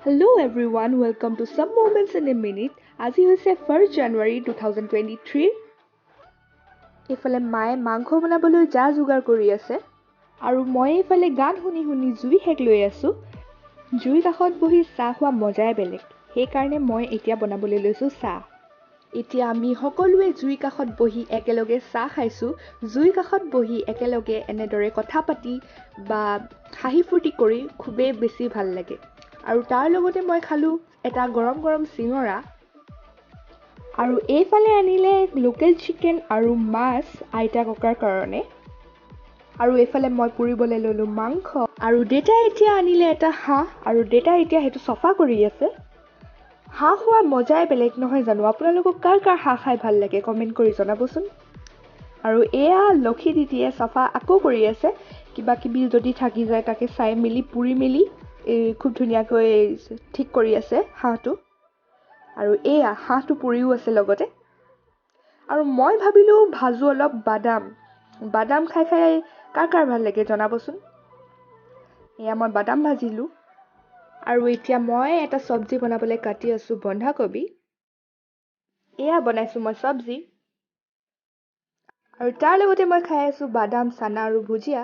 Hello everyone, welcome to Some Moments in a Minute. আজি হৈছে 1 জানুৱাৰী 2023। এইফালে মায়ে মাংস বনাবলৈ যা যোগাৰ কৰি আছে আৰু মই এইফালে গান শুনি শুনি জুই শেক লৈ আছোঁ। জুই কাষত বহি চাহ খোৱা মজাই বেলেগ। সেইকাৰণে মই এতিয়া বনাবলৈ লৈছোঁ চাহ। এতিয়া আমি সকলোৱে জুই কাষত বহি একেলগে চাহ খাইছোঁ। জুই কাষত বহি একেলগে এনেদৰে কথা পাতি বা হাঁহি ফূৰ্তি কৰি খুবেই বেছি ভাল লাগে। আৰু তাৰ লগতে মই খালোঁ এটা গৰম গৰম চিঙৰা। আৰু এইফালে আনিলে লোকেল চিকেন আৰু মাছ আইতা ককাৰ কাৰণে। আৰু এইফালে মই পুৰিবলৈ ল'লোঁ মাংস। আৰু দেউতাই এতিয়া আনিলে এটা হাঁহ আৰু দেউতাই এতিয়া সেইটো চফা কৰি আছে। হাঁহ খোৱা মজাই বেলেগ নহয় জানো? আপোনালোকক কাৰ কাৰ হাঁহ খাই ভাল লাগে কমেণ্ট কৰি জনাবচোন। আৰু এয়া লক্ষী দিদিয়ে চফা আকৌ কৰি আছে। কিবা কিবি যদি থাকি যায় তাকে চাই মেলি পুৰি মেলি খুব ধুনীয়াকৈ ঠিক কৰি আছে হাঁহটো। আৰু এয়া হাঁহটো পুৰিও আছে লগতে। আৰু মই ভাবিলোঁ ভাজোঁ অলপ বাদাম খাই খাই কাৰ কাৰ ভাল লাগে জনাবচোন। এয়া মই বাদাম ভাজিলোঁ। আৰু এতিয়া মই এটা চব্জি বনাবলৈ কাটি আছোঁ বন্ধাকবি। এয়া বনাইছোঁ মই চব্জি। আৰু তাৰ লগতে মই খাই আছোঁ বাদাম চানা আৰু ভুজিয়া।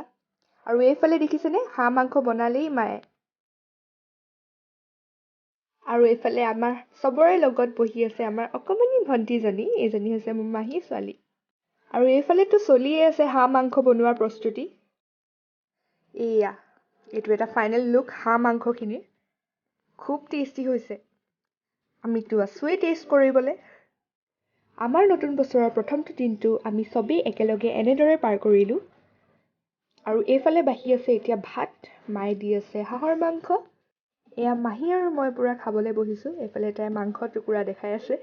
আৰু এইফালে দেখিছেনে হাঁহ মাংস বনালেই মায়ে। আৰু এইফালে আমাৰ চবৰে লগত বহি আছে আমাৰ অকণমানি ভণ্টিজনী। এইজনী হৈছে মোৰ মাহী ছোৱালী। আৰু এইফালেতো চলিয়ে আছে হাঁহ মাংস বনোৱাৰ প্ৰস্তুতি। এয়া এইটো এটা ফাইনেল লুক হাঁহ মাংসখিনিৰ। খুব টেষ্টি হৈছে। আমিতো আছোৱেই টেষ্ট কৰিবলৈ। আমাৰ নতুন বছৰৰ প্ৰথমটো দিনটো আমি চবেই একেলগে এনেদৰে পাৰ কৰিলোঁ। আৰু এইফালে বাঢ়ি আছে এতিয়া ভাত। মায়ে দি আছে হাঁহৰ মাংস। এয়া মাহী আৰু মই পূৰা খাবলৈ বহিছোঁ। এইফালে তাই মাংস টুকুৰা দেখাই আছে।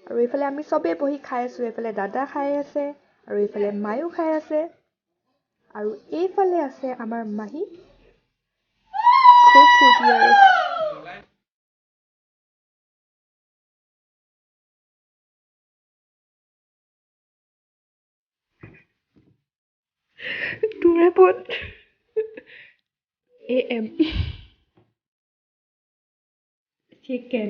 আৰু এইফালে আমি চবেই বহি খাই আছোঁ। এইফালে দাদা খাই আছে আৰু এইফালে মায়েও খাই আছে। আৰু এইফালে আছে আমাৰ মাহী। খুব ফূৰ্তি আৰু। তোৰে পোত AM চিকেন